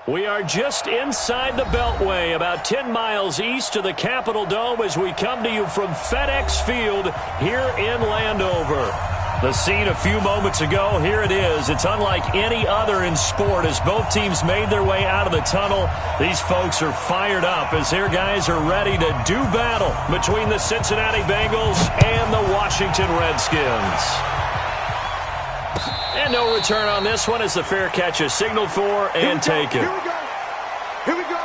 We are just inside the Beltway, about 10 miles east of the Capitol Dome as we come to you from FedEx Field here in Landover. The scene a few moments ago, here it is. It's unlike any other in sport as both teams made their way out of the tunnel. These folks are fired up as their guys are ready to do battle between the Cincinnati Bengals and the Washington Redskins. And no return on this one as the fair catch is signaled for and taken. Here we go. Here we go.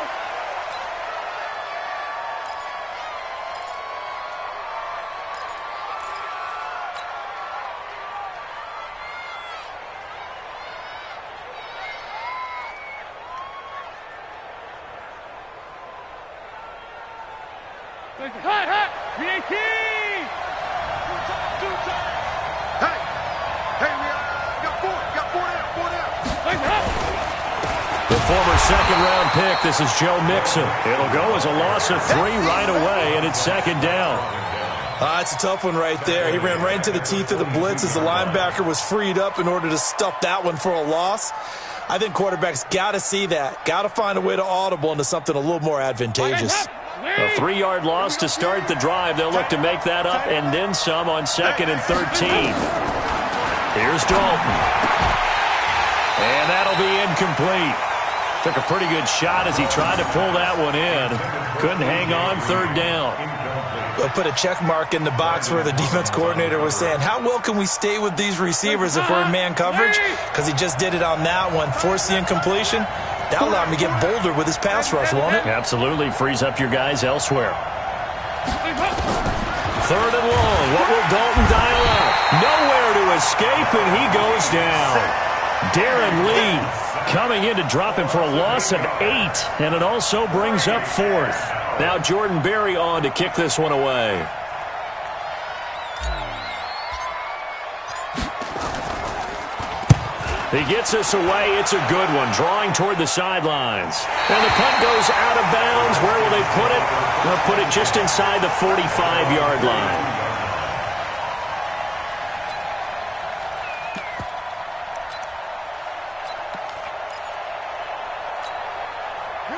Hey, hey, BAT! The former second-round pick, this is Joe Mixon. It'll go as a loss of 3 right away, and it's second down. It's a tough one right there. He ran right into the teeth of the blitz as the linebacker was freed up in order to stuff that one for a loss. I think quarterbacks got to see that. Got to find a way to audible into something a little more advantageous. A 3-yard loss to start the drive. They'll look to make that up and then some on 2nd and 13. Here's Dalton. And that'll be incomplete. Took a pretty good shot as he tried to pull that one in. Couldn't hang on, 3rd down. They'll put a check mark in the box where the defense coordinator was saying, how well can we stay with these receivers if we're in man coverage? Because he just did it on that one. Force the incompletion. That'll allow him to get bolder with his pass rush, won't it? Absolutely. Frees up your guys elsewhere. 3rd and long. What will Dalton dial out? Nowhere to escape, and he goes down. Darren Lee coming in to drop him for a loss of 8, and it also brings up 4th. Now Jordan Berry on to kick this one away. He gets us away. It's a good one, drawing toward the sidelines. And the punt goes out of bounds. Where will they put it? They'll put it just inside the 45-yard line.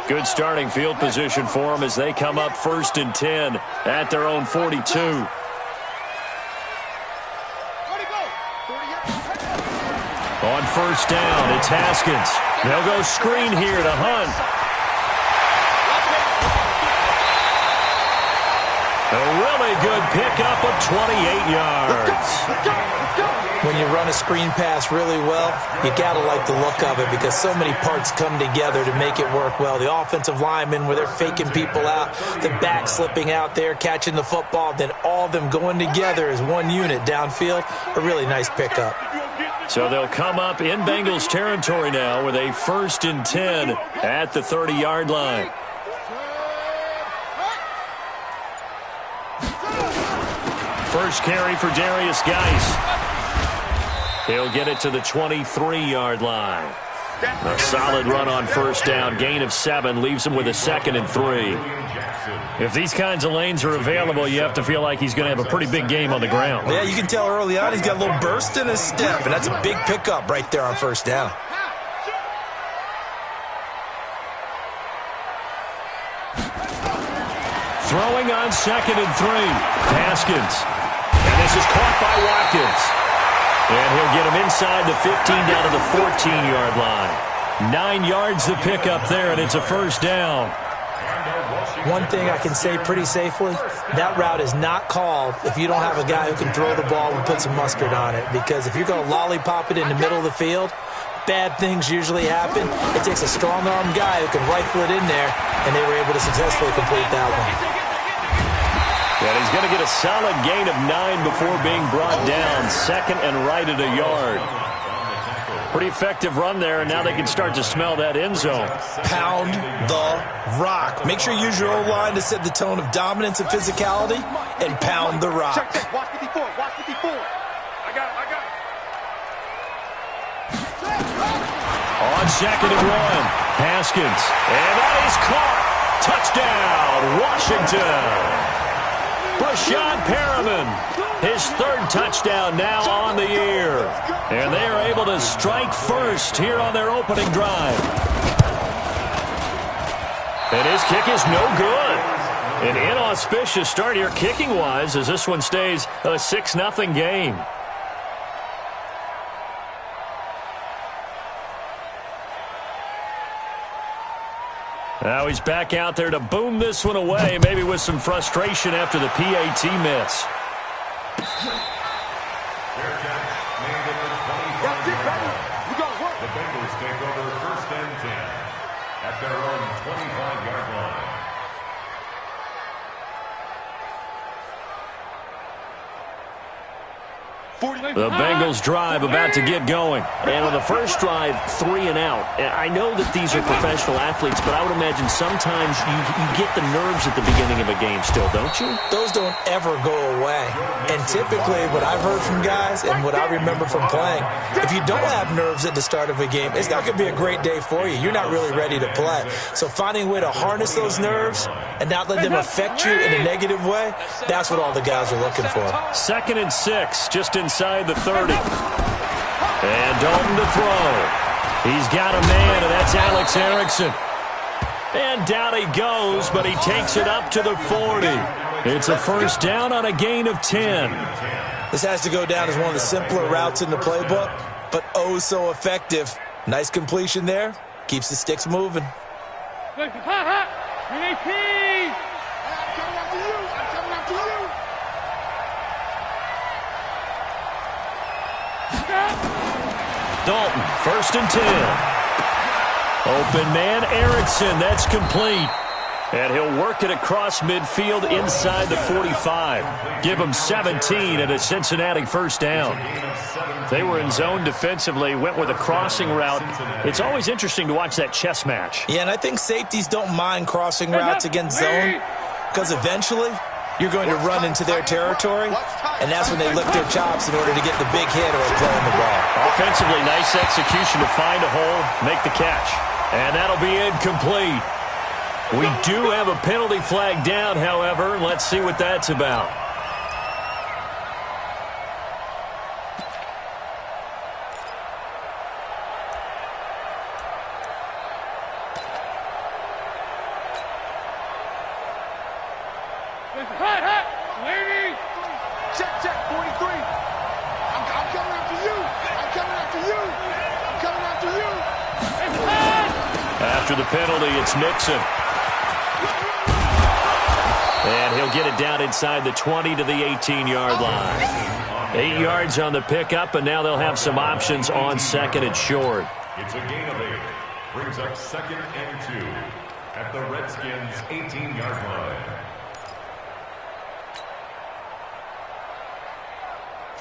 Good starting field position for them as they come up 1st and 10 at their own 42. On 1st down, it's Haskins. They'll go screen here to Hunt. A really good pickup of 28 yards. When you run a screen pass really well, you got to like the look of it because so many parts come together to make it work well. The offensive linemen, where they're faking people out, the back slipping out there, catching the football, then all of them going together as one unit downfield. A really nice pickup. So they'll come up in Bengals territory now with a 1st and 10 at the 30-yard line. First carry for Darius Geis. He'll get it to the 23-yard line. A solid run on 1st down. Gain of 7 leaves him with a 2nd and 3. If these kinds of lanes are available, you have to feel like he's going to have a pretty big game on the ground. Yeah, you can tell early on he's got a little burst in his step, and that's a big pickup right there on 1st down. Throwing on 2nd and 3. Haskins. And this is caught by Watkins. And he'll get him inside the 15 down to the 14-yard line. 9 yards to pick up there, and it's a 1st down. One thing I can say pretty safely, that route is not called if you don't have a guy who can throw the ball and put some mustard on it. Because if you're going to lollipop it in the middle of the field, bad things usually happen. It takes a strong-armed guy who can rifle it in there, and they were able to successfully complete that one. And he's going to get a solid gain of 9 before being brought down. 2nd and right at a yard. Pretty effective run there, and now they can start to smell that end zone. Pound the rock. Make sure you use your O-line to set the tone of dominance and physicality, and pound the rock. Watch 54. Watch 54. I got it. On 2nd and 1, Haskins. And that is caught. Touchdown, Washington. Rashad Perriman, his 3rd touchdown now on the year. And they are able to strike first here on their opening drive. And his kick is no good. An inauspicious start here kicking-wise as this one stays a 6-0 game. Now he's back out there to boom this one away, maybe with some frustration after the PAT miss. The Bengals take over 1st and 10 at their own 25-yard line. The Bengals drive about to get going. And on the first drive, 3 and out. I know that these are professional athletes, but I would imagine sometimes you get the nerves at the beginning of a game still, don't you? Those don't ever go away. And typically what I've heard from guys and what I remember from playing, if you don't have nerves at the start of a game, it's not going to be a great day for you. You're not really ready to play. So finding a way to harness those nerves and not let them affect you in a negative way, that's what all the guys are looking for. 2nd and 6, just inside the 30. And Dalton to throw. He's got a man, and that's Alex Erickson. And down he goes, but he takes it up to the 40. It's a 1st down on a gain of 10. This has to go down as one of the simpler routes in the playbook, but oh so effective. Nice completion there. Keeps the sticks moving. Dalton, 1st and 10. Open man, Erickson. That's complete. And he'll work it across midfield inside the 45. Give him 17 and a Cincinnati 1st down. They were in zone defensively, went with a crossing route. It's always interesting to watch that chess match. Yeah, and I think safeties don't mind crossing routes against zone because eventually you're going to run into their territory, and that's when they lift their chops in order to get the big hit or play on the ball. Offensively, nice execution to find a hole, make the catch. And that'll be incomplete. We do have a penalty flag down, however. Let's see what that's about. Check, 43. I'm coming after you. I'm coming after you. I'm coming after you. After the penalty, it's Mixon. And he'll get it down inside the 20 to the 18-yard line. 8 yards on the pickup, and now they'll have some options on 2nd and short. It's a gain of 8. Brings up 2nd and 2 at the Redskins' 18-yard line.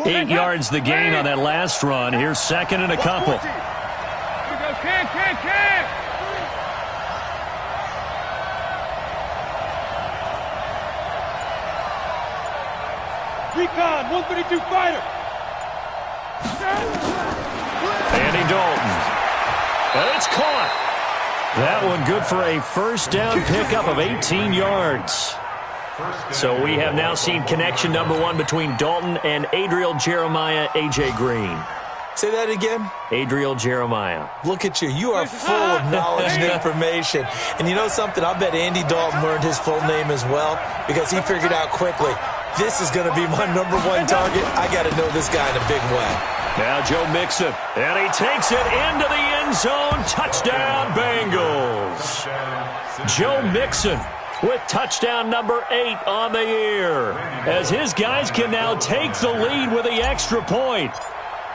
8 yards the gain on that last run. Here's 2nd and a couple. Recon, 132 fighter. Andy Dalton. And it's caught. That one good for a 1st down pickup of 18 yards. So we have now seen connection number 1 between Dalton and Adriel Jeremiah, A.J. Green. Say that again. Adriel Jeremiah. Look at you. You are full of knowledge and information. And you know something? I bet Andy Dalton learned his full name as well because he figured out quickly, this is going to be my number 1 target. I got to know this guy in a big way. Now Joe Mixon. And he takes it into the end zone. Touchdown, Bengals. Joe Mixon with touchdown number 8 on the year, as his guys can now take the lead with the extra point.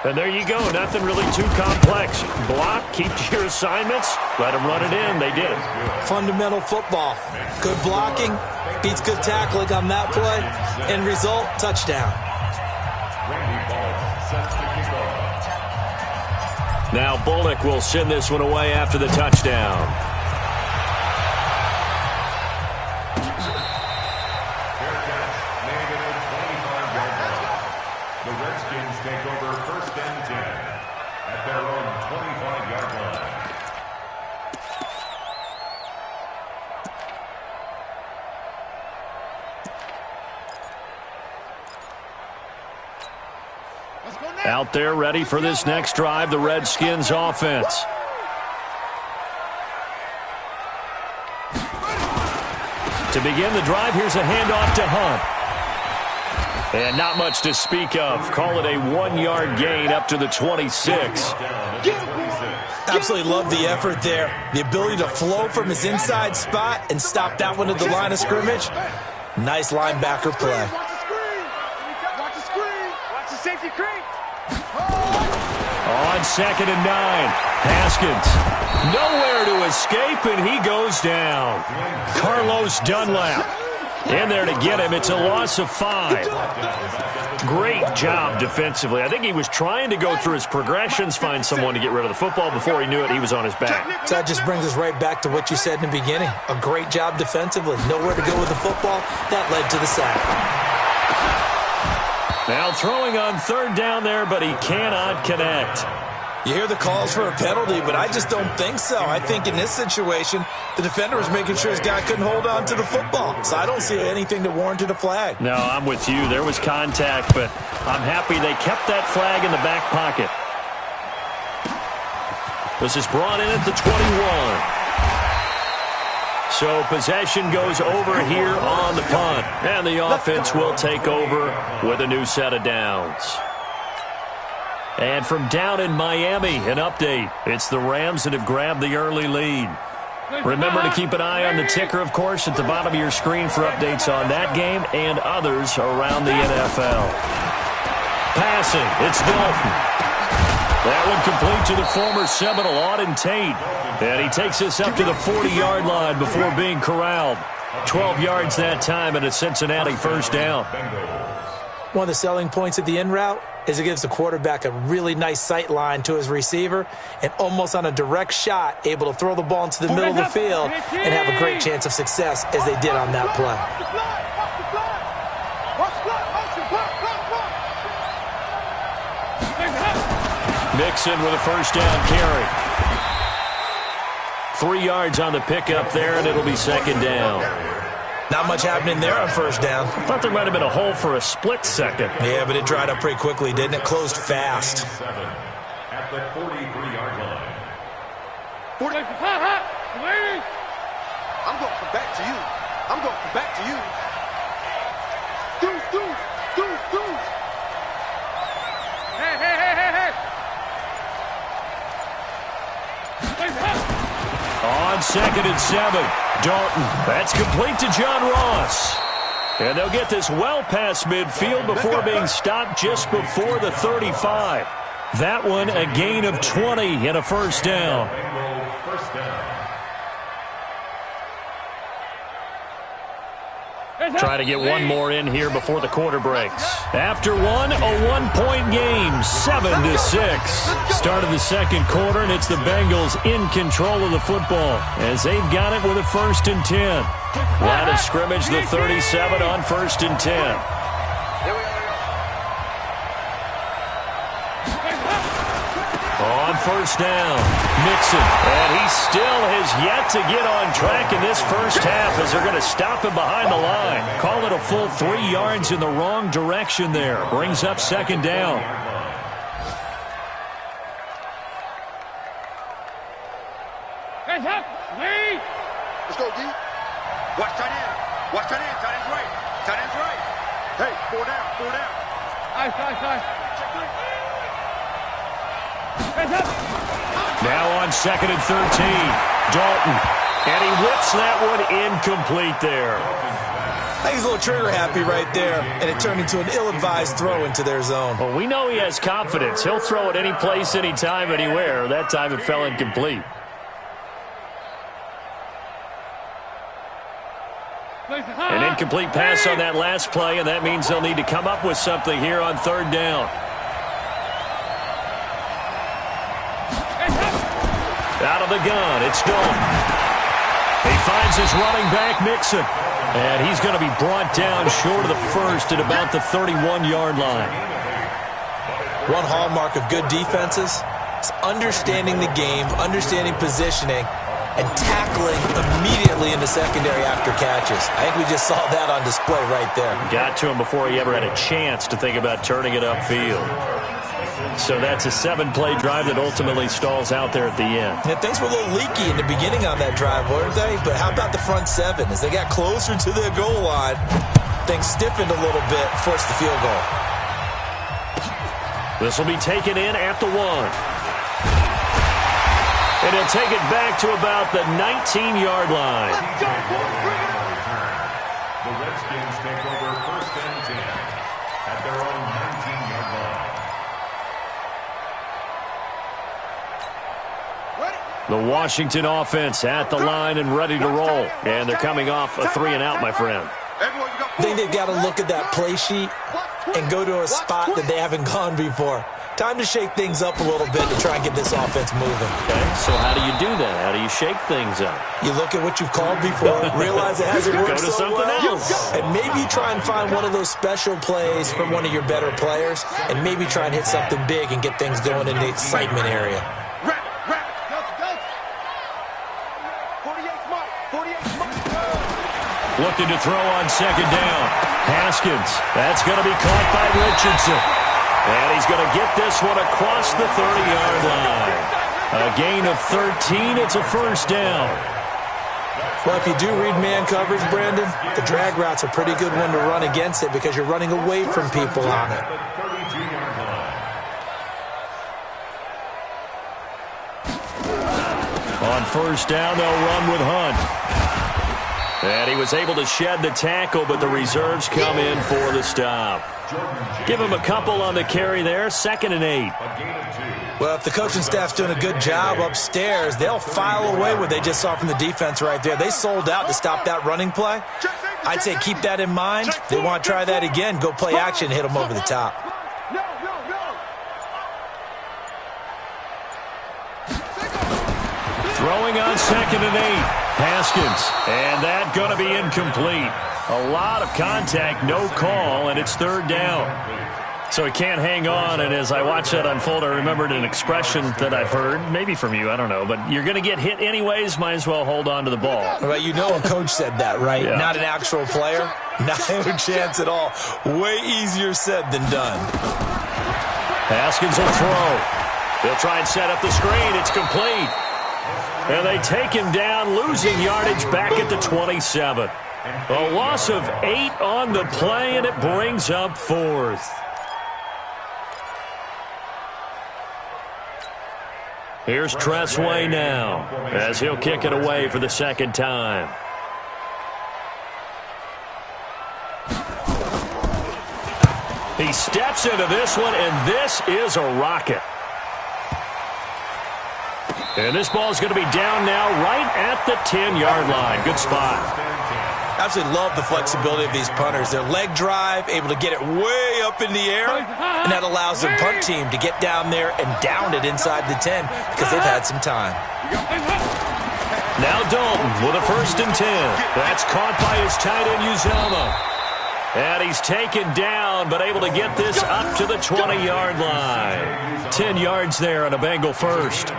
And there you go, nothing really too complex. Block, keep to your assignments, let them run it in. They did it. Fundamental football. Good blocking, beats good tackling on that play. End result, touchdown. Now Bullock will send this one away after the touchdown. The Redskins take over 1st and 10 at their own 25-yard line. Out there ready for this next drive, the Redskins offense. To begin the drive, here's a handoff to Hunt. And not much to speak of. Call it a 1-yard gain up to the 26. Absolutely love the effort there. The ability to flow from his inside spot and stop that one at the line of scrimmage. Nice linebacker play. Watch the screen. Watch the safety creep. On 2nd and 9, Haskins. Nowhere to escape, and he goes down. Carlos Dunlap in there to get him. It's a loss of 5. Great job defensively. I think he was trying to go through his progressions, find someone to get rid of the football. Before he knew it, he was on his back. So that just brings us right back to what you said in the beginning. A great job defensively. Nowhere to go with the football. That led to the sack. Now throwing on 3rd down there, but he cannot connect. You hear the calls for a penalty, but I just don't think so. I think in this situation, the defender was making sure his guy couldn't hold on to the football. So I don't see anything that warranted a flag. No, I'm with you. There was contact, but I'm happy they kept that flag in the back pocket. This is brought in at the 21. So possession goes over here on the punt. And the offense will take over with a new set of downs. And from down in Miami, an update. It's the Rams that have grabbed the early lead. Remember to keep an eye on the ticker, of course, at the bottom of your screen for updates on that game and others around the NFL. Passing, it's Dalton. That one complete to the former Seminole, Auden Tate. And he takes us up to the 40-yard line before being corralled. 12 yards that time and a Cincinnati first down. One of the selling points of the in route is it gives the quarterback a really nice sight line to his receiver and almost on a direct shot able to throw the ball into the middle of the field and have a great chance of success as they did on that play. Mixon with a first down carry. 3 yards on the pickup there, and it'll be 2nd down. Not much happening there on first down. Thought there might have been a hole for a split second. Yeah, but it dried up pretty quickly, didn't it? Closed fast. At the 43-yard line. I'm going to come back to you. I'm going to come back to you. Deuce. Hey. On 2nd and 7, Dalton. That's complete to John Ross. And they'll get this well past midfield before being stopped just before the 35. That one a gain of 20 and a first down. Try to get one more in here before the quarter breaks. After one, a 1-point game, 7-6. Start of the second quarter, and it's the Bengals in control of the football as they've got it with a 1st and 10. Line of scrimmage, the 37 on 1st and 10. On first down, Mixon, and he still has yet to get on track in this first half as they're going to stop him behind the line. Call it a full 3 yards in the wrong direction there. Brings up 2nd down. Let's go, D. Watch tight end. Tight end's right. Hey, 4 down. Now on 2nd and 13, Dalton. And he whips that one incomplete there. I think he's a little trigger happy right there, and it turned into an ill-advised throw into their zone. Well, we know he has confidence. He'll throw it any place, anytime, anywhere. That time it fell incomplete. An incomplete pass on that last play, and that means they'll need to come up with something here on 3rd down. Out of the gun, it's Dalton. He finds his running back, Mixon. And he's going to be brought down short of the first at about the 31-yard line. One hallmark of good defenses is understanding the game, understanding positioning, and tackling immediately in the secondary after catches. I think we just saw that on display right there. Got to him before he ever had a chance to think about turning it upfield. So that's a 7-play drive that ultimately stalls out there at the end. Yeah, things were a little leaky in the beginning on that drive, weren't they? But how about the front 7? As they got closer to their goal line, things stiffened a little bit, forced the field goal. This will be taken in at the 1. And he'll take it back to about the 19-yard line. The Redskins take over 1st and 10 at their own 19-yard line. The Washington offense at the line and ready to roll. And they're coming off a 3-and-out, my friend. I think they've got to look at that play sheet and go to a spot that they haven't gone before. Time to shake things up a little bit to try and get this offense moving. Okay, so how do you do that? How do you shake things up? You look at what you've called before, realize it hasn't worked Go to something else. and maybe try and find one of those special plays from one of your better players, and maybe try and hit something big and get things going in the excitement area. Looking to throw on 2nd down. Haskins. That's going to be caught by Richardson. And he's going to get this one across the 30-yard line. A gain of 13. It's a 1st down. Well, if you do read man coverage, Brandon, the drag route's a pretty good one to run against it because you're running away from people on it. On 1st down, they'll run with Hunt. And he was able to shed the tackle, but the reserves come in for the stop. Give him a couple on the carry there, 2nd and 8. Well, if the coaching staff's doing a good job upstairs, they'll file away what they just saw from the defense right there. They sold out to stop that running play. I'd say keep that in mind. They want to try that again. Go play action, hit them over the top. Throwing on 2nd and 8. Haskins, and that going to be incomplete. A lot of contact, no call, and it's 3rd down. So he can't hang on, and as I watched that unfold, I remembered an expression that I've heard, maybe from you, I don't know, but you're going to get hit anyways, might as well hold on to the ball. Well, you know a coach said that, right? Yeah. Not an actual player. Not a chance at all. Way easier said than done. Haskins will throw. They'll try and set up the screen. It's complete. And they take him down, losing yardage back at the 27. A loss of 8 on the play, and it brings up 4th. Here's Tressway now, as he'll kick it away for the 2nd time. He steps into this one, and this is a rocket. And this ball is going to be down now right at the 10-yard line. Good spot. Absolutely love the flexibility of these punters. Their leg drive, able to get it way up in the air, and that allows the punt team to get down there and down it inside the 10 because they've had some time. Now Dalton with a 1st and 10. That's caught by his tight end, Uzomah. And he's taken down, but able to get this up to the 20-yard line. 10 yards there on a Bengal 1st.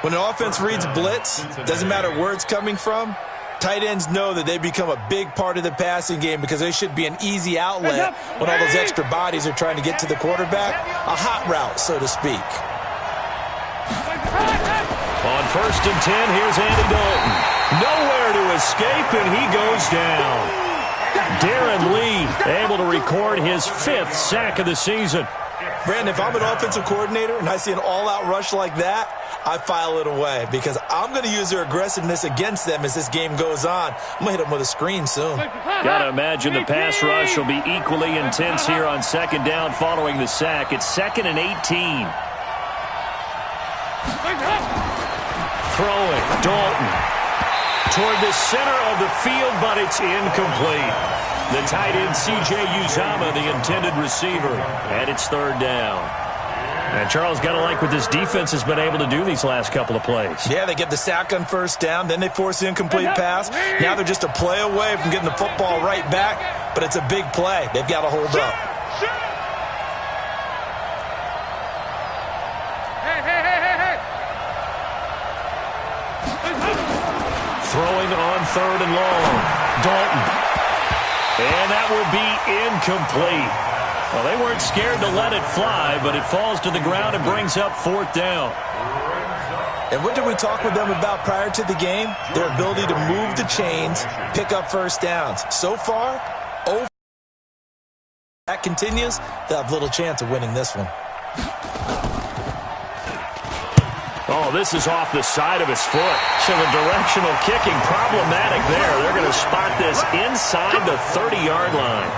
When an offense reads blitz, doesn't matter where it's coming from, tight ends know that they become a big part of the passing game because they should be an easy outlet when all those extra bodies are trying to get to the quarterback. A hot route, so to speak. On 1st and 10, here's Andy Dalton. Nowhere to escape, and he goes down. Darren Lee able to record his 5th sack of the season. Brandon, if I'm an offensive coordinator and I see an all-out rush like that, I file it away because I'm going to use their aggressiveness against them as this game goes on. I'm going to hit them with a screen soon. Got to imagine the pass rush will be equally intense here on 2nd down following the sack. It's 2nd and 18. Throwing, Dalton. Toward the center of the field, but it's incomplete. The tight end, C.J. Uzomah, the intended receiver, and it's 3rd down. And Charles, got to like what this defense has been able to do these last couple of plays. Yeah, they get the sack on 1st down, then they force the incomplete pass. Now they're just a play away from getting the football right back, but it's a big play. They've got to hold up. Throwing on 3rd and long. Dalton. And that will be incomplete. Well, they weren't scared to let it fly, but it falls to the ground and brings up 4th down. And what did we talk with them about prior to the game? Their ability to move the chains, pick up first downs. So far, over. That continues, they'll have little chance of winning this one. Oh, this is off the side of his foot. So the directional kicking problematic there. They're going to spot this inside the 30-yard line.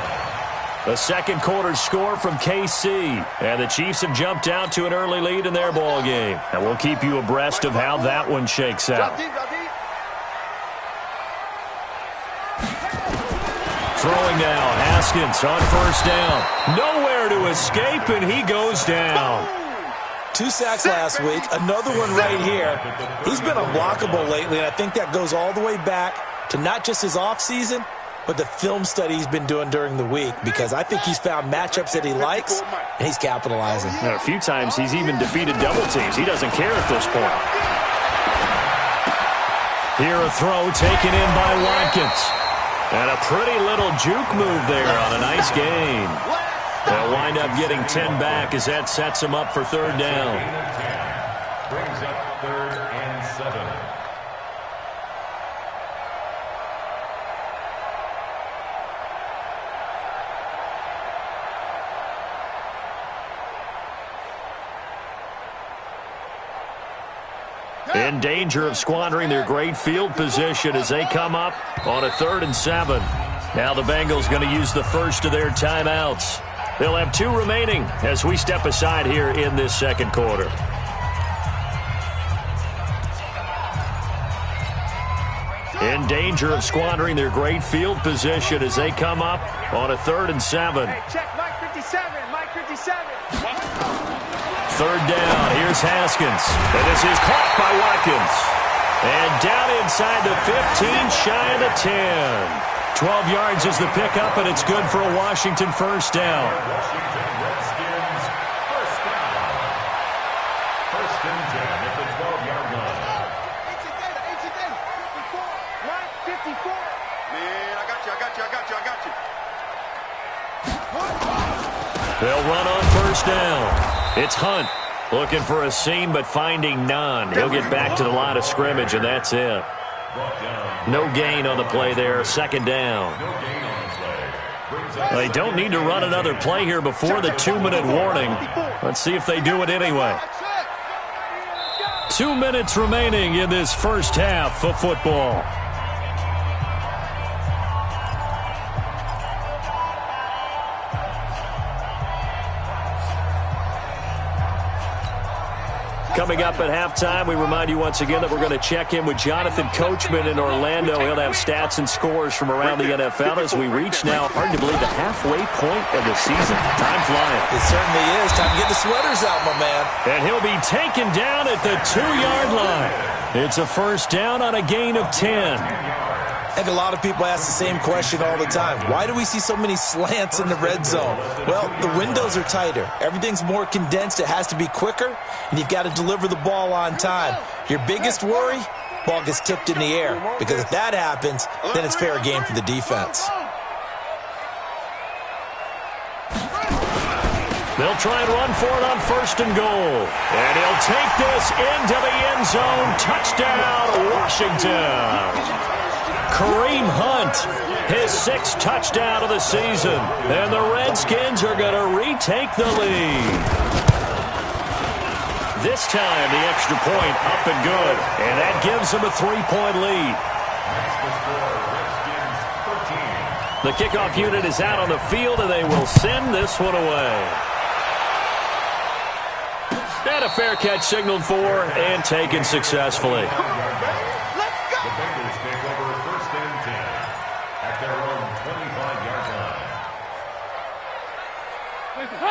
The second quarter score from KC. And the Chiefs have jumped out to an early lead in their ball game. And we'll keep you abreast of how that one shakes out. Throwing now, Haskins on 1st down. Nowhere to escape, and he goes down. 2 sacks last week, another one right here. He's been unblockable lately, and I think that goes all the way back to not just his offseason, but the film study he's been doing during the week, because I think he's found matchups that he likes, and he's capitalizing. A few times he's even defeated double teams. He doesn't care at this point. Here a throw taken in by Watkins. And a pretty little juke move there on a nice gain. They'll wind up getting 10 back as that sets them up for 3rd down. Brings up 3rd and 7. In danger of squandering their great field position as they come up on a 3rd and 7. Now the Bengals going to use the first of their timeouts. They'll have 2 remaining as we step aside here in this second quarter. In danger of squandering their great field position as they come up on a 3rd and 7. Hey, check Mike 57, Mike 57. 3rd down, here's Haskins. And this is caught by Watkins. And down inside the 15, shy of the 10. 12 yards is the pickup, and it's good for a Washington 1st down. Washington Redskins 1st down. 1st and 10 at the 12-yard line. Mike 54. Man, I got you. They'll run on 1st down. It's Hunt looking for a seam but finding none. He'll get back to the line of scrimmage, and that's it. No gain on the play there. 2nd down. They don't need to run another play here before the 2-minute warning. Let's see if they do it anyway. 2 minutes remaining in this first half of football. Coming up at halftime, we remind you once again that we're going to check in with Jonathan Coachman in Orlando. He'll have stats and scores from around the NFL as we reach now, hard to believe, the halfway point of the season. Time flying. It certainly is. Time to get the sweaters out, my man. And he'll be taken down at the 2-yard line. It's a 1st down on a gain of 10. I think a lot of people ask the same question all the time. Why do we see so many slants in the red zone? Well, the windows are tighter. Everything's more condensed. It has to be quicker, and you've got to deliver the ball on time. Your biggest worry, ball gets tipped in the air, because if that happens, then it's fair game for the defense. They'll try and run for it on 1st and goal. And he'll take this into the end zone. Touchdown, Washington. Kareem Hunt, his 6th touchdown of the season. And the Redskins are going to retake the lead. This time, the extra point up and good. And that gives them a 3-point lead. The kickoff unit is out on the field, and they will send this one away. And a fair catch signaled for and taken successfully.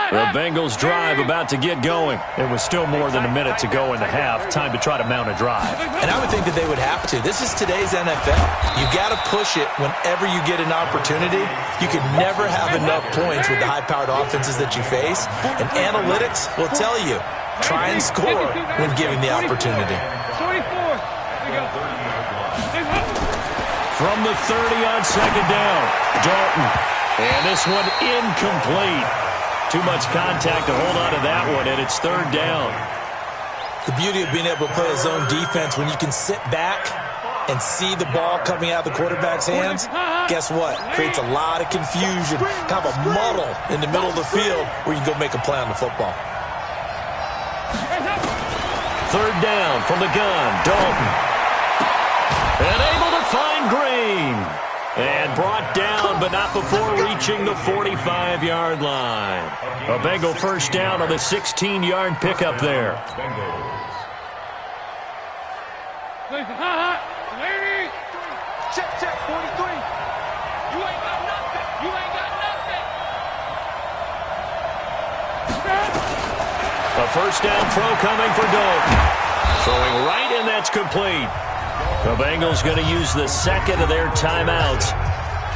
The Bengals drive about to get going. It was still more than a minute to go in the half. Time to try to mount a drive. And I would think that they would have to. This is today's NFL. You got to push it whenever you get an opportunity. You can never have enough points with the high-powered offenses that you face. And analytics will tell you, try and score when given the opportunity. 24. From the 30 on 2nd down, Dalton. And this one incomplete. Too much contact to hold on to that one, and it's third down. The beauty of being able to play a zone defense, when you can sit back and see the ball coming out of the quarterback's hands, guess what? Creates a lot of confusion, kind of a muddle in the middle of the field where you can go make a play on the football. Third down from the gun, Dalton. And able to find Green. And brought down, but not before reaching the 45-yard line. A Bengal first down on the 16-yard pickup there. Check, 43. You ain't got nothing. You ain't got nothing. A first down throw coming for Dalton. Throwing right, and that's complete. The Bengals going to use the second of their timeouts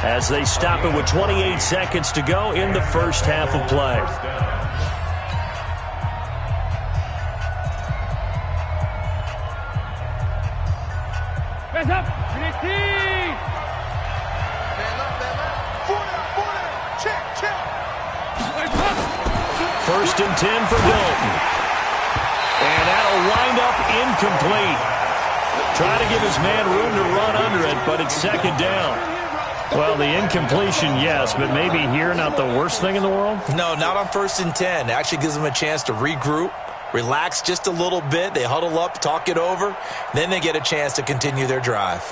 as they stop it with 28 seconds to go in the first half of play. Hands up. First and 10 for Dalton. And that'll wind up incomplete. Try to give his man room to run under it, but it's second down. Well, the incompletion, yes, but maybe here not the worst thing in the world? No, not on first and 10. It actually gives them a chance to regroup, relax just a little bit. They huddle up, talk it over. Then they get a chance to continue their drive.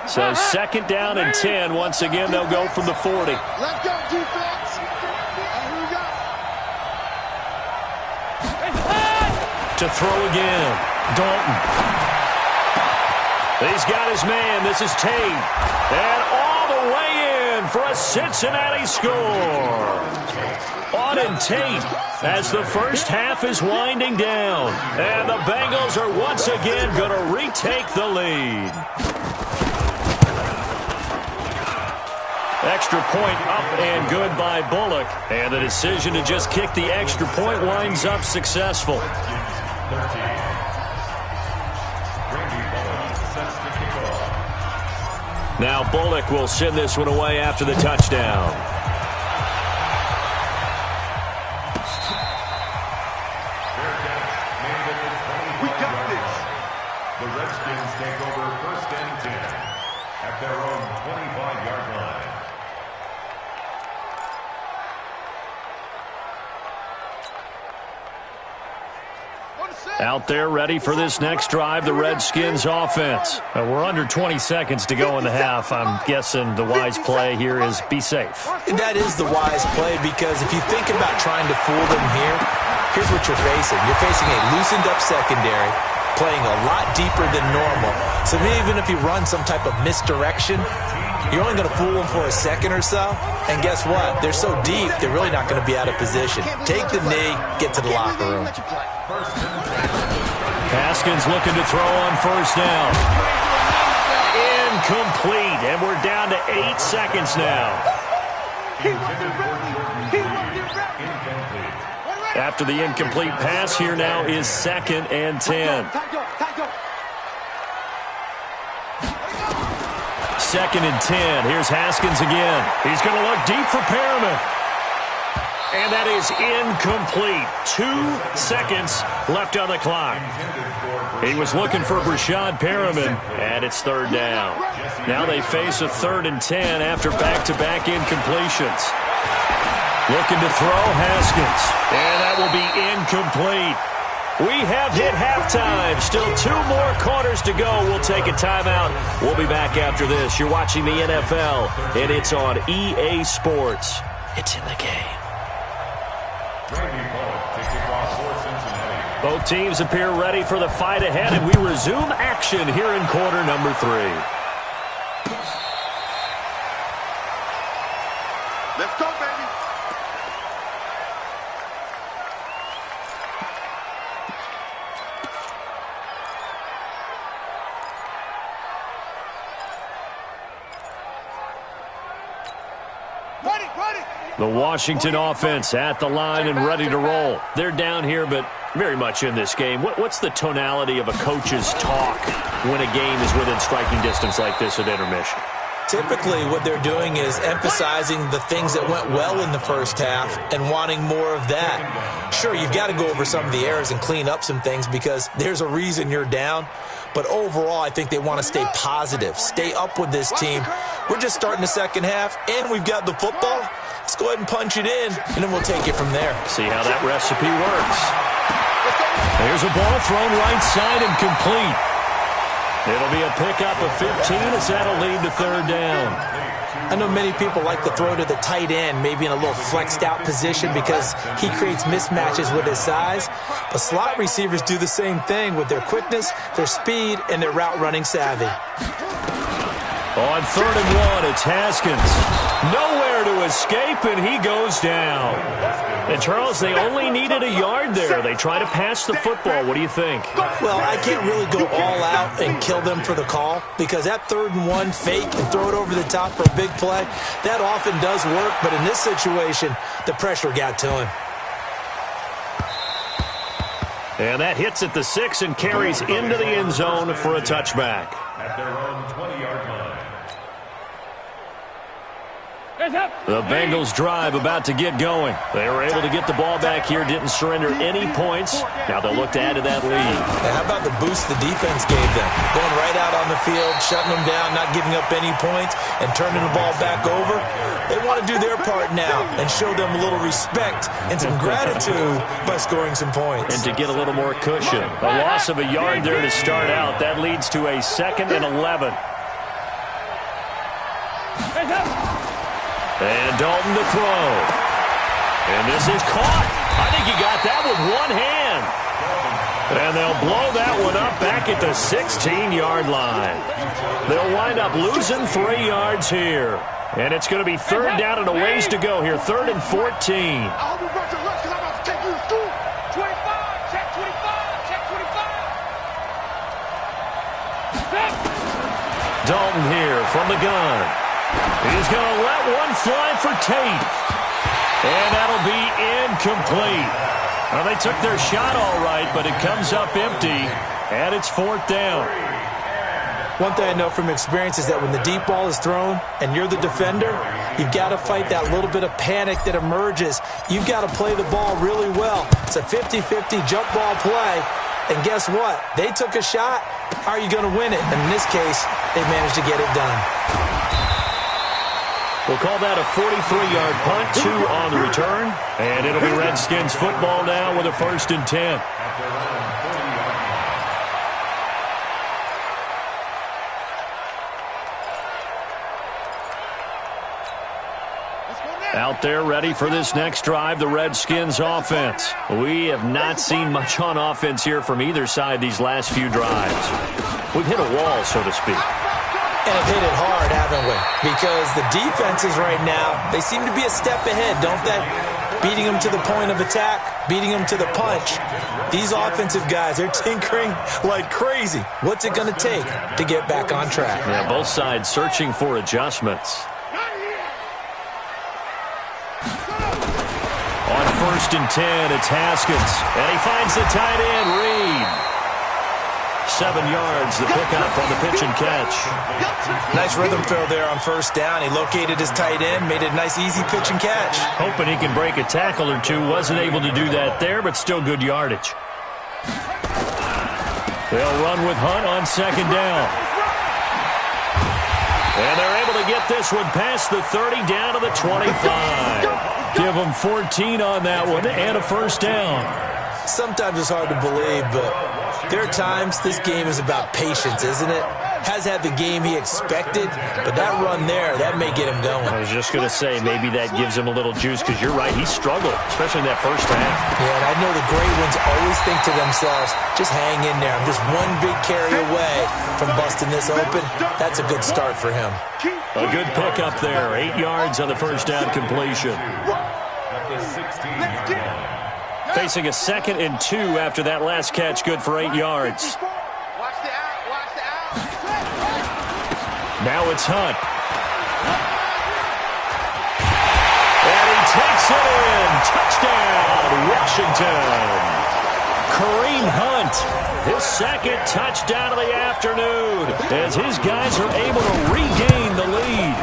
So second down and 10. Once again, they'll go from the 40. Let's go, defense. Here we go. To throw again, Dalton. He's got his man. This is Tate. And all the way in for a Cincinnati score. Auden Tate as the first half is winding down. And the Bengals are once again going to retake the lead. Extra point up and good by Bullock. And the decision to just kick the extra point winds up successful. Now Bullock will send this one away after the touchdown. We got this. The Redskins take over first and 10 at their own 25-yard line. Out there ready for this next drive, the Redskins offense. We're under 20 seconds to go in the half. I'm guessing the wise play here is be safe. That is the wise play, because if you think about trying to fool them here, here's what you're facing. You're facing a loosened up secondary, playing a lot deeper than normal. So even if you run some type of misdirection, you're only going to fool them for a second or so. And guess what? They're so deep, they're really not going to be out of position. Take the knee, get to the locker room. Haskins looking to throw on first down. Incomplete, and we're down to 8 seconds now. After the incomplete pass, here now is second and 10. Second and 10. Here's Haskins again. He's going to look deep for Perriman. And that is incomplete. 2 seconds left on the clock. He was looking for Brashad Perriman, and it's third down. Now they face a 3rd and 10 after back-to-back incompletions. Looking to throw, Haskins. And that will be incomplete. We have hit halftime. Still 2 more quarters to go. We'll take a timeout. We'll be back after this. You're watching the NFL, and it's on EA Sports. It's in the game. Both teams appear ready for the fight ahead, and we resume action here in quarter number 3. Let's go, baby. The Washington offense at the line and ready to roll. They're down here, but very much in this game. What's the tonality of a coach's talk when a game is within striking distance like this at intermission? Typically, what they're doing is emphasizing the things that went well in the first half and wanting more of that. Sure, you've got to go over some of the errors and clean up some things because there's a reason you're down. But overall, I think they want to stay positive, stay up with this team. We're just starting the second half, and we've got the football. Let's go ahead and punch it in, and then we'll take it from there. See how that recipe works. There's a ball thrown right side and complete. It'll be a pickup of 15 as that'll lead to third down. I know many people like to throw to the tight end, maybe in a little flexed out position because he creates mismatches with his size. But slot receivers do the same thing with their quickness, their speed, and their route running savvy. On 3rd and 1, it's Haskins. Nowhere to escape, and he goes down. And, Charles, they only needed a yard there. They try to pass the football. What do you think? Well, I can't really go all out and kill them for the call because that 3rd and 1 fake and throw it over the top for a big play, that often does work. But in this situation, the pressure got to him. And that hits at the 6 and carries into the end zone for a touchback. At their own 20-yard line. The Bengals drive about to get going. They were able to get the ball back here, didn't surrender any points. Now they'll look to add to that lead. Now, how about the boost the defense gave them? Going right out on the field, shutting them down, not giving up any points, and turning the ball back over. They want to do their part now and show them a little respect and some gratitude by scoring some points. And to get a little more cushion. A loss of a yard there to start out. That leads to a 2nd and 11. And Dalton to throw. And this is caught. I think he got that with one hand. And they'll blow that one up back at the 16-yard line. They'll wind up losing 3 yards here. And it's going to be 3rd down and a ways to go here. 3rd and 14. I hope you brought your lunch because I'm about to take you to school. 25, check 25, check 25. Dalton here from the gun. He's going to let one fly for Tate. And that'll be incomplete. Well, they took their shot all right, but it comes up empty, and it's 4th down. One thing I know from experience is that when the deep ball is thrown and you're the defender, you've got to fight that little bit of panic that emerges. You've got to play the ball really well. It's a 50-50 jump ball play. And guess what? They took a shot. How are you going to win it? And in this case, they managed to get it done. We'll call that a 43-yard punt, 2 on the return. And it'll be Redskins football now with a 1st and 10. Out there ready for this next drive, the Redskins offense. We have not seen much on offense here from either side these last few drives. We've hit a wall, so to speak. And have hit it hard, haven't we? Because the defenses right now, they seem to be a step ahead, don't they? Beating them to the point of attack, beating them to the punch. These offensive guys, they're tinkering like crazy. What's it going to take to get back on track? Yeah, both sides searching for adjustments. On 1st and 10, it's Haskins. And he finds the tight end, Reed. 7 yards, the pickup on the pitch and catch. Nice rhythm throw there on 1st down. He located his tight end, made it a nice, easy pitch and catch. Hoping he can break a tackle or two. Wasn't able to do that there, but still good yardage. They'll run with Hunt on 2nd down. And they're able to get this one past the 30 down to the 25. Give them 14 on that one and a 1st down. Sometimes it's hard to believe, but there are times this game is about patience, isn't it? Has had the game he expected, but that run there, that may get him going. I was just going to say, maybe that gives him a little juice, because you're right, he struggled, especially in that first half. Yeah, and I know the great ones always think to themselves, just hang in there. I'm just one big carry away from busting this open. That's a good start for him. A good pickup there, 8 yards on the 1st down completion. At the 16-yard line. Facing a 2nd and 2 after that last catch, good for 8 yards. Watch the out, watch the out. Now it's Hunt. And he takes it in. Touchdown, Washington. Kareem Hunt, his 2nd touchdown of the afternoon, as his guys are able to regain taking the lead.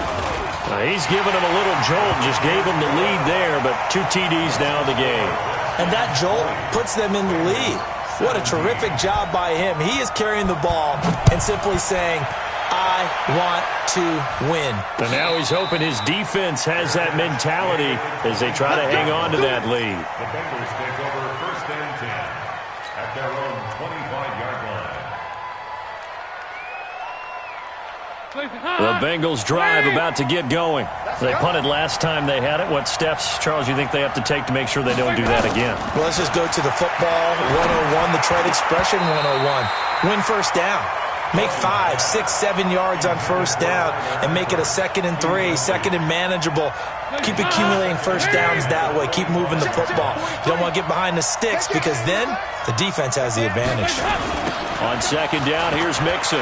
He's giving him a little jolt, just gave him the lead there, but 2 TDs now in the game. And that jolt puts them in the lead. What a terrific job by him. He is carrying the ball and simply saying, I want to win. And now he's hoping his defense has that mentality as they try to hang on to that lead. The Bengals take over 1st and 10 at their own 25-yard line. The Bengals drive about to get going. They punted last time they had it. What steps, Charles, you think they have to take to make sure they don't do that again? Well, let's just go to the football 101, the trade expression 101. Win first down. Make 5, 6, 7 yards on first down and make it a 2nd and 3, 2nd and manageable. Keep accumulating first downs that way. Keep moving the football. You don't want to get behind the sticks because then the defense has the advantage. On 2nd down, here's Mixon.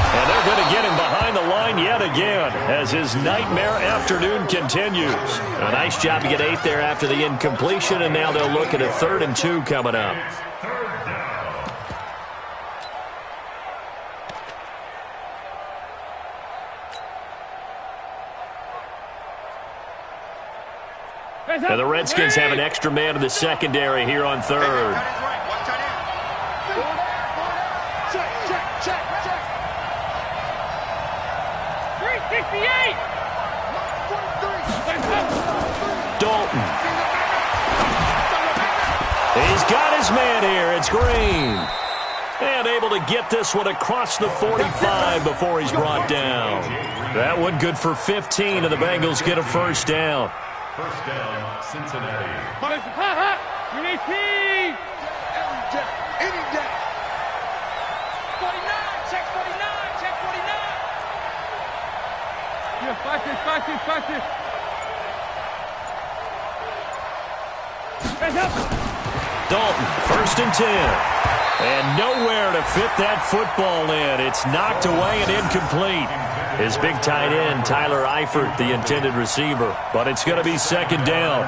And they're going to get him behind the line yet again as his nightmare afternoon continues. A nice job to get 8 there after the incompletion, and now they'll look at a 3rd and 2 coming up. And the Redskins have an extra man in the secondary here on 3rd. Check. 368. Dalton. He's got his man here. It's Green. And able to get this one across the 45 before he's brought down. That one good for 15, and the Bengals get a first down. First down, Cincinnati. You need P. Any day. 49. Check 49. Check 49. Yeah, 5-6. Dalton, 1st and 10. And nowhere to fit that football in. It's knocked away and incomplete. His big tight end, Tyler Eifert, the intended receiver. But it's going to be 2nd down.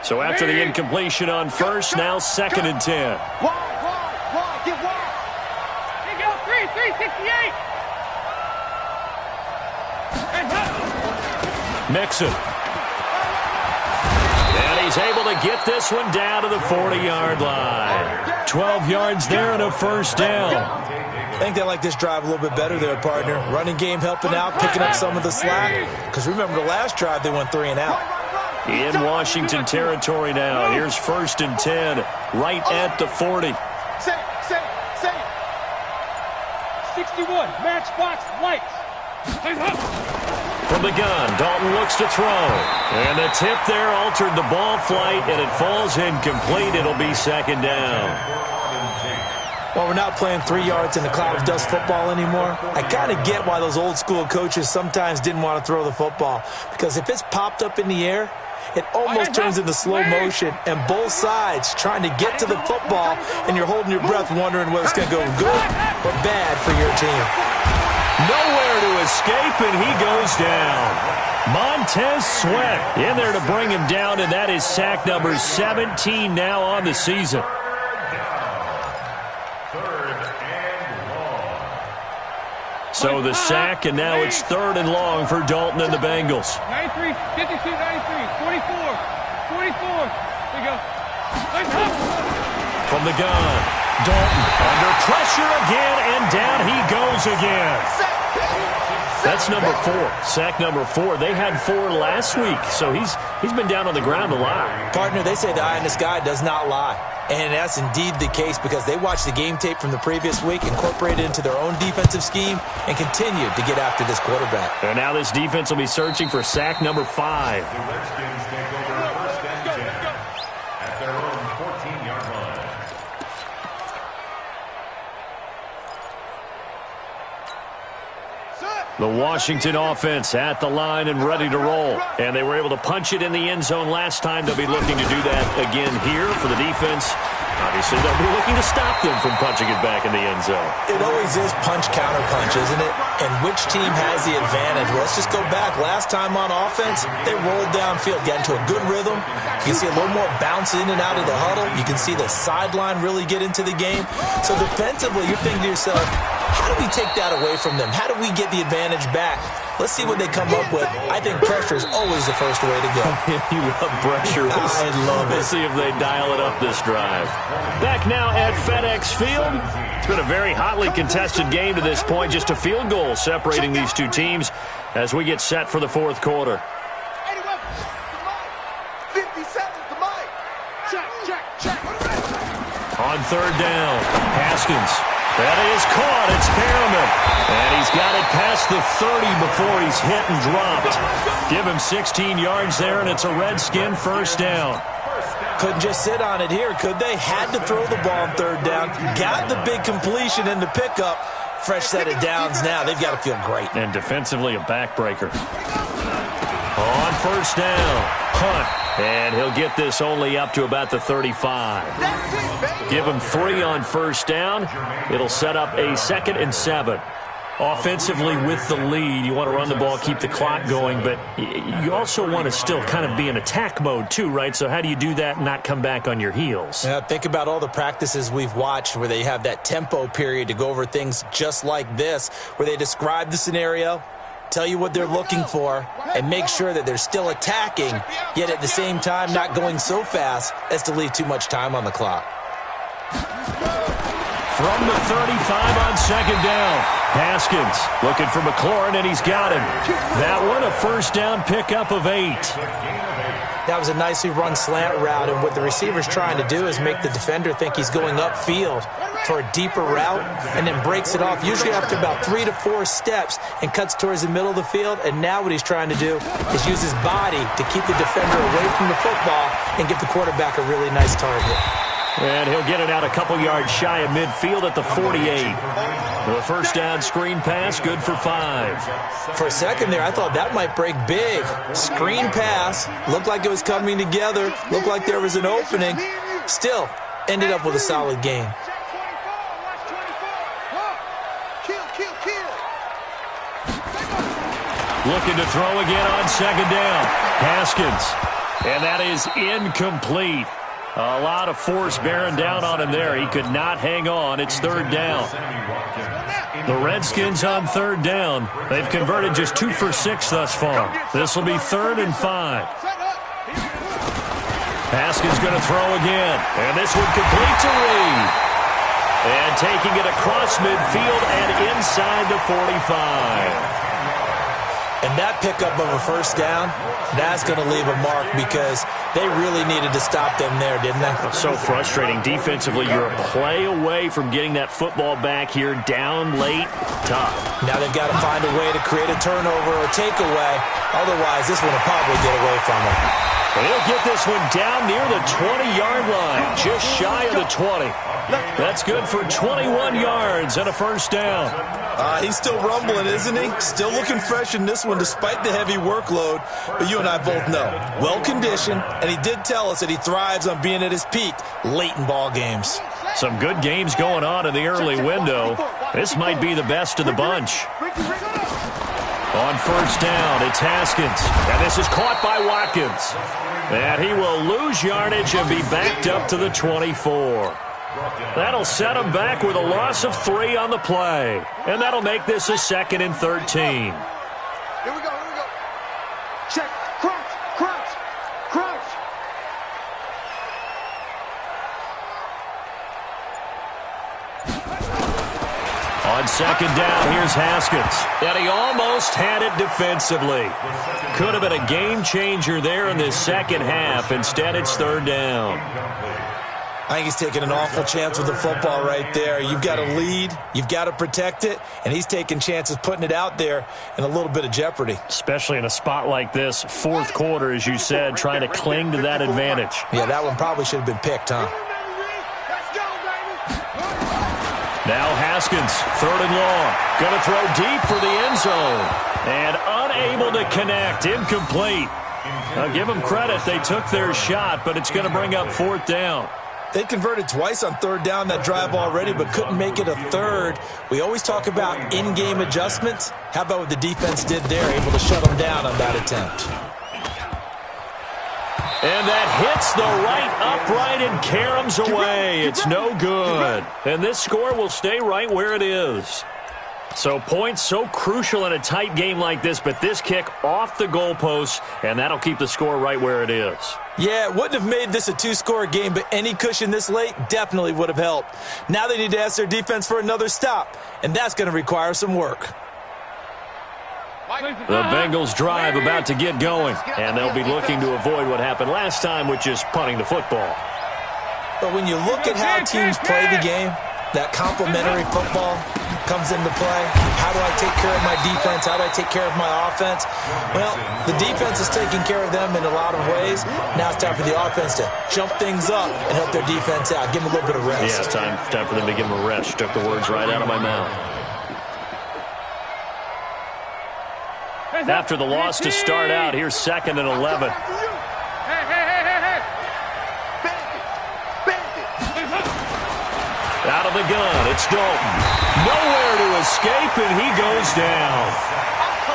So after the incompletion on 1st, now 2nd and 10. Wide, get wide. Here you go, 368. Mixon. And he's able to get this one down to the 40-yard line. 12 yards there and a first down. I think they like this drive a little bit better there, partner. Running game helping out, picking up some of the slack. Because remember, the last drive they went 3 and out. In Washington territory now. Here's 1st and 10, right at the 40. Say. 61, matchbox lights. From the gun, Dalton looks to throw. And the tip there altered the ball flight, and it falls incomplete. It'll be 2nd down. Well, we're not playing 3 yards in the cloud of dust football anymore. I kind of get why those old school coaches sometimes didn't want to throw the football. Because if it's popped up in the air, it almost turns into slow motion, and both sides trying to get to the football, and you're holding your breath wondering whether it's going to go good or bad for your team. Nowhere to escape, and he goes down. Montez Sweat in there to bring him down, and that is sack number 17 now on the season. So the sack, and now it's 3rd and long for Dalton and the Bengals. 93, 52, 93, 44. There you go. From the gun, Dalton under pressure again, and down he goes again. That's number 4, sack number 4. They had 4 last week, so he's been down on the ground a lot. Partner, they say the eye in the sky does not lie. And that's indeed the case because they watched the game tape from the previous week, incorporated it into their own defensive scheme, and continued to get after this quarterback. And now this defense will be searching for sack number 5. The Redskins take over 1st and 10 at their own 14-yard line. Set. The Washington offense at the line and ready to roll. And they were able to punch it in the end zone last time. They'll be looking to do that again here for the defense. Obviously, they'll be looking to stop them from punching it back in the end zone. It always is punch-counter-punch, isn't it? And which team has the advantage? Well, let's just go back. Last time on offense, they rolled downfield, got into a good rhythm. You can see a little more bounce in and out of the huddle. You can see the sideline really get into the game. So defensively, you're thinking to yourself, how do we take that away from them? How do we get the advantage back? Let's see what they come up with. I think pressure is always the first way to go. You love pressure. I love it. We'll see if they dial it up this drive. Back now at FedEx Field. It's been a very hotly contested game to this point. Just a field goal separating these two teams as we get set for the fourth quarter. 50 seconds to Mike. Check. On third down, Haskins. That is caught. It's Perriman. And he's got it past the 30 before he's hit and dropped. Give him 16 yards there, and it's a Redskin first down. Couldn't just sit on it here, could they? Had to throw the ball on third down. Got the big completion in the pickup. Fresh set of downs now. They've got to feel great. And defensively, a backbreaker. On first down, Hunt. And he'll get this only up to about the 35. Give him 3 on first down. It'll set up a 2nd and 7. Offensively with the lead, you want to run the ball, keep the clock going, but you also want to still kind of be in attack mode too, right? So how do you do that and not come back on your heels? Yeah, think about all the practices we've watched where they have that tempo period to go over things just like this, where they describe the scenario, tell you what they're looking for, and make sure that they're still attacking, yet at the same time not going so fast as to leave too much time on the clock. From the 35 on second down, Haskins looking for McLaurin, and he's got him. That one, a first down pickup of 8. That was a nicely run slant route, and what the receiver's trying to do is make the defender think he's going upfield for a deeper route, and then breaks it off, usually after about 3 to 4 steps, and cuts towards the middle of the field. And now what he's trying to do is use his body to keep the defender away from the football and give the quarterback a really nice target. And he'll get it out a couple yards shy of midfield at the 48. The first down screen pass, good for 5. For a second there, I thought that might break big. Screen pass, looked like it was coming together, looked like there was an opening. Still, ended up with a solid game. Looking to throw again on second down. Haskins. And that is incomplete. A lot of force bearing down on him there. He could not hang on. It's third down. The Redskins on third down. They've converted just 2 for 6 thus far. This will be 3rd and 5. Haskins going to throw again. And this one complete to Reed. And taking it across midfield and inside the 45. And that pickup of a first down, that's going to leave a mark because they really needed to stop them there, didn't they? So frustrating. Defensively, you're a play away from getting that football back here down late. Tough. Now they've got to find a way to create a turnover or takeaway. Otherwise, this one will probably get away from them. He'll get this one down near the 20-yard line, just shy of the 20. That's good for 21 yards and a first down. He's still rumbling, isn't he? Still looking fresh in this one despite the heavy workload. But you and I both know, well-conditioned, and he did tell us that he thrives on being at his peak late in ball games. Some good games going on in the early window. This might be the best of the bunch. On first down, it's Haskins. And this is caught by Watkins. And he will lose yardage and be backed up to the 24. That'll set him back with a loss of 3 on the play. And that'll make this a 2nd and 13. Here we go. Check. Crunch. On second down, here's Haskins. And he almost had it defensively. Could have been a game changer there in this second half. Instead, it's third down. I think he's taking an awful chance with the football right there. You've got to lead, you've got to protect it, and he's taking chances putting it out there in a little bit of jeopardy. Especially in a spot like this, fourth quarter, as you said, trying to cling to that advantage. Yeah, that one probably should have been picked, huh? Now Haskins, 3rd and long. Going to throw deep for the end zone. And unable to connect. Incomplete. I'll give them credit. They took their shot, but it's going to bring up 4th down. They converted twice on 3rd down that drive already, but couldn't make it a 3rd. We always talk about in-game adjustments. How about what the defense did there, able to shut them down on that attempt? And that hits the right upright and caroms away. It's no good. And this score will stay right where it is. So points so crucial in a tight game like this, but this kick off the goalpost, and that'll keep the score right where it is. Yeah, it wouldn't have made this a 2-score game, but any cushion this late definitely would have helped. Now they need to ask their defense for another stop, and that's going to require some work. The Bengals drive about to get going, and they'll be looking to avoid what happened last time, which is punting the football. But when you look at how teams play the game, that complementary football comes into play. How do I take care of my defense? How do I take care of my offense? Well, the defense is taking care of them in a lot of ways. Now it's time for the offense to jump things up and help their defense out. Give them a little bit of rest. Yeah, it's time for them to give them a rest. Took the words right out of my mouth. After the loss to start out, here's 2nd and 11. Out of the gun, it's Dalton. Nowhere to escape, and he goes down.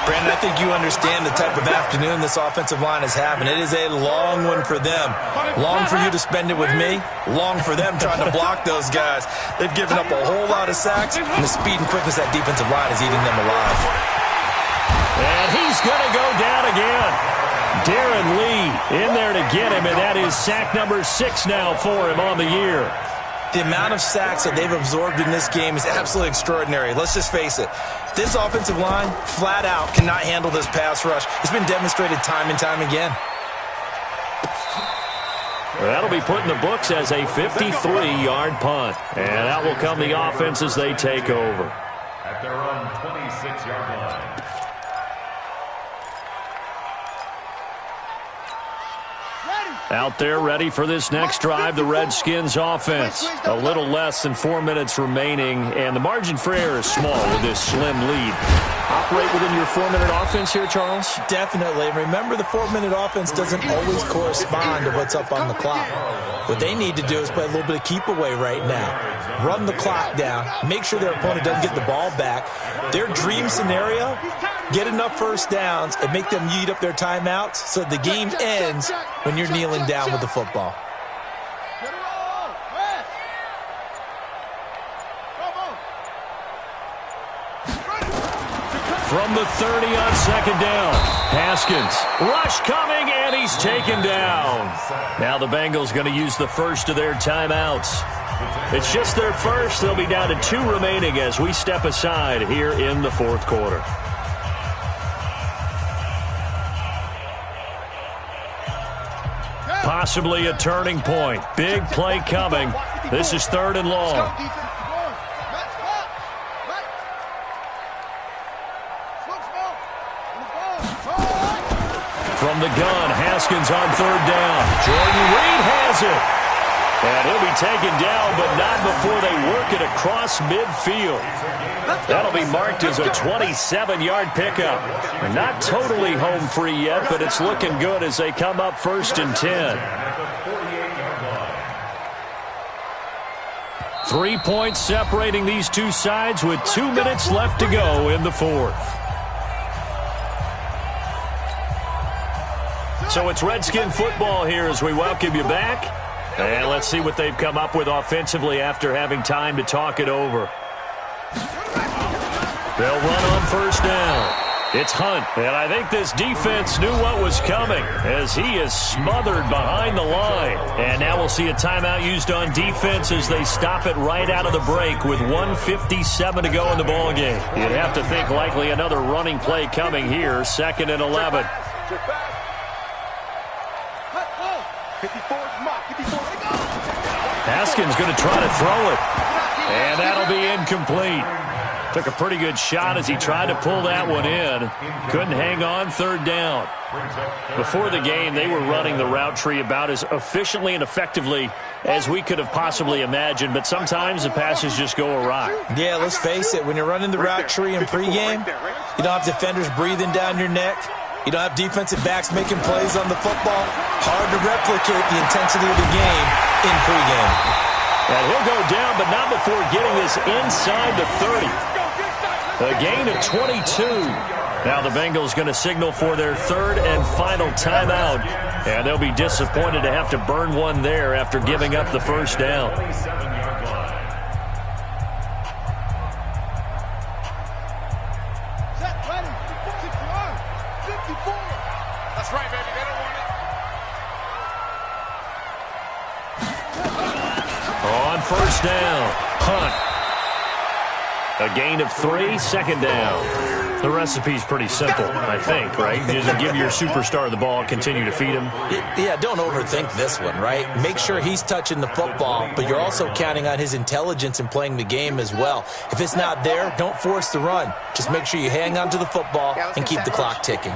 Brandon, I think you understand the type of afternoon this offensive line is having. It is a long one for them. Long for you to spend it with me. Long for them trying to block those guys. They've given up a whole lot of sacks, and the speed and quickness that defensive line is eating them alive. And he's going to go down again. Darren Lee in there to get him, and that is sack number 6 now for him on the year. The amount of sacks that they've absorbed in this game is absolutely extraordinary. Let's just face it. This offensive line, flat out, cannot handle this pass rush. It's been demonstrated time and time again. That'll be put in the books as a 53-yard punt. And out will come the offense as they take over. At their own 26-yard line. Out there ready for this next drive, the Redskins offense. A little less than 4 minutes remaining, and the margin for error is small with this slim lead. Operate within your 4-minute offense here, Charles? Definitely. Remember, the 4-minute offense doesn't always correspond to what's up on the clock. What they need to do is play a little bit of keep away right now. Run the clock down. Make sure their opponent doesn't get the ball back. Their dream scenario, get enough first downs and make them eat up their timeouts so the game ends when you're kneeling down with the football. From the 30 on 2nd down, Haskins. Rush coming, and he's taken down. Now the Bengals going to use the first of their timeouts. It's just their first. They'll be down to 2 remaining as we step aside here in the 4th quarter. Possibly a turning point. Big play coming. This is 3rd and long. From the gun, Haskins on 3rd down. Jordan Reed has it. And he'll be taken down, but not before they work it across midfield. That'll be marked as a 27-yard pickup. They're not totally home free yet, but it's looking good as they come up 1st and 10. 3 points separating these two sides with 2 minutes left to go in the 4th. So it's Redskin football here as we welcome you back. And let's see what they've come up with offensively after having time to talk it over. They'll run on 1st down. It's Hunt, and I think this defense knew what was coming as he is smothered behind the line. And now we'll see a timeout used on defense as they stop it right out of the break with 1:57 to go in the ballgame. You'd have to think likely another running play coming here, 2nd and 11. Haskins going to try to throw it, and that'll be incomplete. Took a pretty good shot as he tried to pull that one in. Couldn't hang on, third down. Before the game, they were running the route tree about as efficiently and effectively as we could have possibly imagined, but sometimes the passes just go awry. Yeah, let's face it, when you're running the route tree in pregame, you don't have defenders breathing down your neck. You don't have defensive backs making plays on the football. Hard to replicate the intensity of the game in pregame. And he'll go down, but not before getting this inside the 30. A gain of 22. Now the Bengals going to signal for their third and final timeout. And they'll be disappointed to have to burn one there after giving up the first down. Set, ready, 61, 54. That's right, baby. They don't want it. On first down, Hunt. A gain of 3, second down. The recipe's pretty simple, I think, right? You just give your superstar the ball, continue to feed him. Yeah, don't overthink this one, right? Make sure he's touching the football, but you're also counting on his intelligence in playing the game as well. If it's not there, don't force the run. Just make sure you hang on to the football and keep the clock ticking.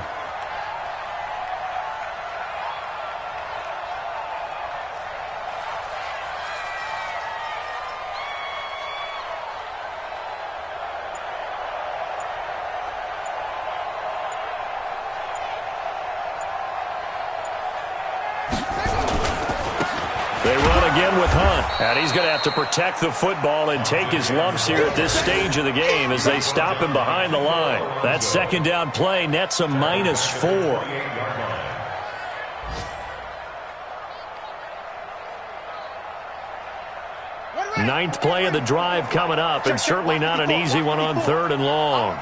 With Hunt. And he's going to have to protect the football and take his lumps here at this stage of the game as they stop him behind the line. That second down play nets a -4. Ninth play of the drive coming up, and certainly not an easy one on third and long.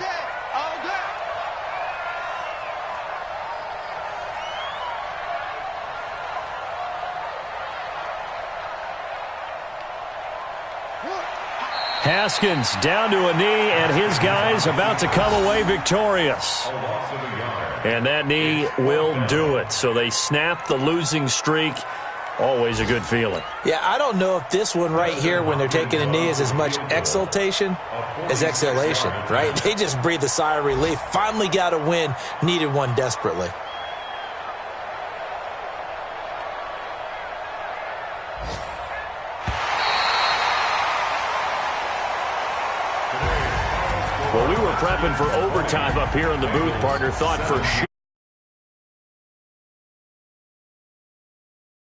Haskins down to a knee, and his guy's about to come away victorious. And that knee will do it. So they snap the losing streak. Always a good feeling. Yeah, I don't know if this one right here, when they're taking a knee, is as much exultation as exhalation, right? They just breathe a sigh of relief. Finally got a win. Needed one desperately. Well, we were prepping for overtime up here in the booth, partner. Thought for sure.